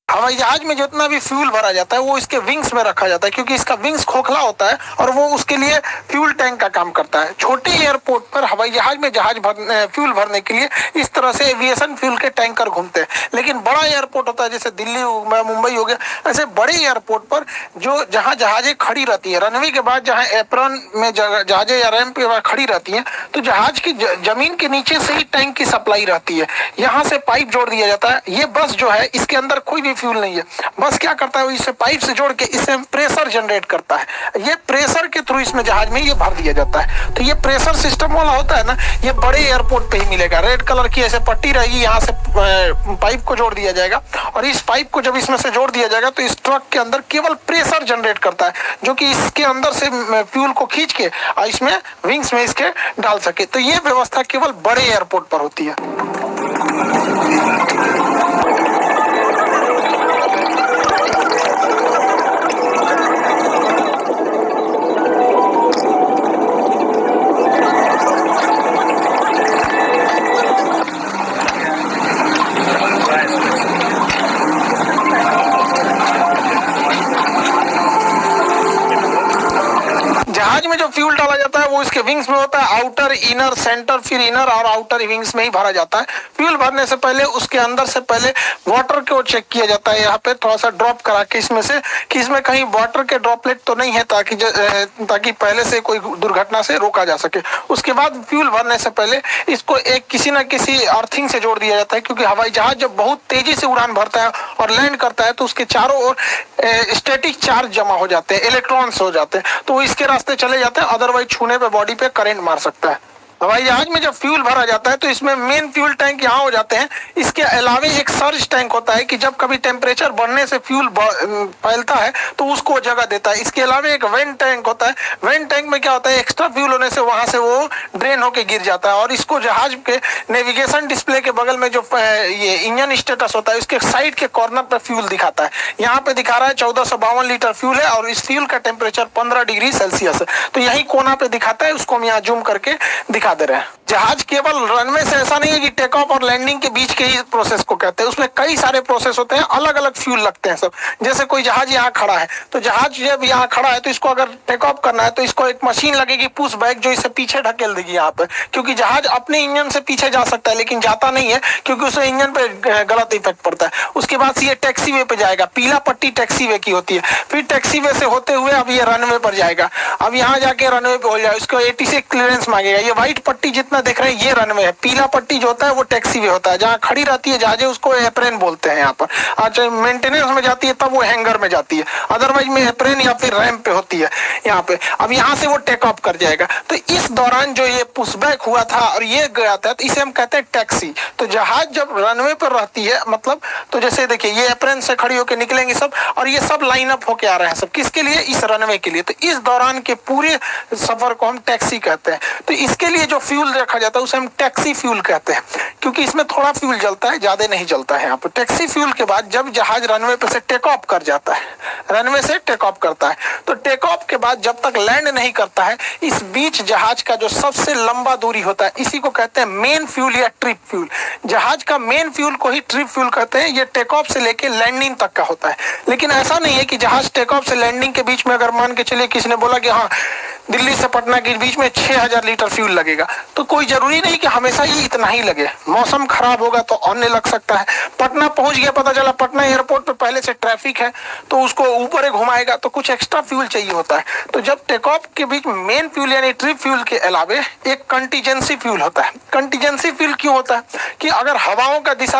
हवाई जहाज में जितना भी फ्यूल भरा जाता है वो इसके विंग्स में रखा जाता है, क्योंकि इसका विंग्स खोखला होता है और वो उसके लिए फ्यूल टैंक का काम करता है। छोटे एयरपोर्ट पर हवाई जहाज में फ्यूल भरने के लिए इस तरह से एविएशन फ्यूल के टैंकर घूमते हैं। लेकिन बड़ा एयरपोर्ट होता है जैसे दिल्ली मुंबई हो गया, ऐसे बड़े एयरपोर्ट पर जहाँ जहाजें खड़ी रहती है, रनवे के बाद जहाँ एप्रॉन में जहाजें या रैंप पे खड़ी रहती हैं, तो जहाज की जमीन के नीचे से ही टैंक की सप्लाई रहती है। यहाँ से पाइप जोड़ दिया जाता है। ये बस जो है इसके अंदर कोई भी फ्यूल नहीं है। बस क्या करता है, इसे पाइप से जोड़ के इसे प्रेशर जनरेट करता है। ये प्रेशर के थ्रू इसमें जहाज में ये भर दिया जाता है। तो ये प्रेशर सिस्टम वाला होता है ना, ये बड़े एयरपोर्ट पे ही मिलेगा। रेड कलर की ऐसे पट्टी रहेगी, यहाँ से पाइप को जोड़ दिया जाएगा और इस पाइप को जब इसमें से जोड़ दिया जाएगा तो इस ट्रक के अंदर केवल प्रेशर जनरेट करता है, जो कि इसके अंदर से फ्यूल को खींच के इसमें विंग्स में इसके डाल सके। तो ये व्यवस्था केवल बड़े एयरपोर्ट पर होती है। जहाज में जो फ्यूल डाला जाता है वो इसके विंग्स में होता है, आउटर, इनर, सेंटर, फिर इनर और आउटर विंग्स में ही भरा जाता है। फ्यूल भरने से पहले उसके अंदर से पहले वाटर को चेक किया जाता है, यहाँ पे थोड़ा सा ड्रॉप करा के इसमें से कि इसमें कहीं वाटर के ड्रॉपलेट तो नहीं है, ताकि पहले से कोई दुर्घटना से रोका जा सके। उसके बाद फ्यूल भरने से पहले इसको एक किसी न किसी अर्थिंग से जोड़ दिया जाता है, क्योंकि हवाई जहाज जब बहुत तेजी से उड़ान भरता है और लैंड करता है तो उसके चारों ओर स्टैटिक चार्ज जमा हो जाते हैं, इलेक्ट्रॉन्स हो जाते हैं, तो वो इसके रास्ते चले जाते हैं। अदरवाइज छूने पे बॉडी पे करंट मार सकता है। हवाई जहाज में जब फ्यूल भरा जाता है तो इसमें मेन फ्यूल टैंक यहाँ हो जाते हैं। इसके अलावे एक सर्ज टैंक होता है कि जब कभी टेम्परेचर बढ़ने से फ्यूल फैलता है तो उसको जगह देता है। इसके अलावा एक वेंट टैंक होता है। वेंट टैंक में क्या होता है, एक्स्ट्रा फ्यूल होने से वहां से वो ड्रेन होके गिर जाता है और इसको जहाज के नेविगेशन डिस्प्ले के बगल में जो ये इंजन स्टेटस होता है उसके साइड के कॉर्नर पर फ्यूल दिखाता है। यहाँ पे दिखा रहा है 1452 लीटर फ्यूल है और इस फ्यूल का टेम्परेचर 15 डिग्री सेल्सियस है। तो यही कोना पे दिखाता है, उसको हम यहाँ जूम करके दिखा दे रहे हैं। जहाज केवल रनवे से ऐसा नहीं है कि टेक ऑफ और लैंडिंग के बीच के ही प्रोसेस को कहते हैं, उसमें कई सारे प्रोसेस होते हैं, अलग अलग फ्यूल लगते हैं सब। जैसे कोई जहाज यहाँ खड़ा है तो जहाज जब यहाँ खड़ा है तो इसको अगर टेक ऑफ करना है तो इसको एक मशीन लगेगी पुश बैक, जो इसे पीछे ढकेल देगी यहाँ पे, क्योंकि जहाज अपने इंजन से पीछे जा सकता है लेकिन जाता नहीं है क्योंकि उसे इंजन पे गलत इफेक्ट पड़ता है। उसके बाद ये टैक्सी वे पे जाएगा, पीला पट्टी टैक्सी वे की होती है। फिर टैक्सी वे से होते हुए अब ये रनवे पर जाएगा। अब यहाँ जाके रनवे पे हो जाए, उसको ATC क्लियरेंस मांगेगा। ये व्हाइट पट्टी जितना देख रहे हैं ये रनवे है, पीला पट्टी जो होता है वो टैक्सी वे होता है, जहाँ खड़ी रहती है जहाजें उसको एप्रेन बोलते हैं यहाँ पर। आज मेंटेनेंस में जाती है तब वो हैंगर में जाती है, अदरवाइज में एप्रेन या फिर रैंप पे होती है यहाँ पे। अब यहाँ से वो टेक ऑफ कर जाएगा। तो इस दौरान जो ये पुशबैक हुआ था और ये गया था तो इसे हम कहते हैं टैक्सी। तो जहाज जब रनवे पर रहती है मतलब, तो जैसे देखिए ये एप्रेन से खड़ी होकर निकलेंगे सब और ये सब लाइन अप होके आ रहे हैं सब, किसके लिए, इस रनवे के लिए। तो इस दौरान के पूरे सफर को हम टैक्सी कहते हैं। तो इसके लिए जो फ्यूल रखा जाता है उसे हम टैक्सी फ्यूल कहते हैं, क्योंकि इसमें थोड़ा फ्यूल जलता है, ज्यादा नहीं जलता है यहाँ पर। टैक्सी फ्यूल के बाद जब जहाज रनवे पे से टेक ऑफ कर जाता है, रनवे से टेक ऑफ करता है, तो टेक ऑफ के बाद जब तक लैंड नहीं करता है, इस बीच जहाज का जो सबसे लंबा दूरी होता है इसी को कहते हैं मेन फ्यूल या ट्रिप फ्यूल। जहाज का मेन फ्यूल को ही ट्रिप फ्यूल कहते हैं। ये टेक ऑफ से लेके लैंडिंग तक का होता है। लेकिन ऐसा नहीं है कि जहाज टेक ऑफ से लैंडिंग के बीच में अगर मान के चलिए किसी ने बोला कि हाँ दिल्ली से पटना के बीच में 6000 लीटर फ्यूल लगेगा, तो कोई जरूरी नहीं कि हमेशा ही इतना ही लगे। मौसम खराब होगा तो अन्य लग सकता है। पटना पहुंच गया, पता चला पटना एयरपोर्ट पे पहले से ट्रैफिक है तो उसको ऊपर ही घुमाएगा, तो कुछ एक्स्ट्रा फ्यूल चाहिए होता है। तो जब टेक ऑफ के बीच मेन फ्यूल यानी ट्रिप फ्यूल के अलावे एक कंटीजेंसी फ्यूल होता है। कंटीजेंसी फ्यूल क्यों होता है कि अगर हवाओं का दिशा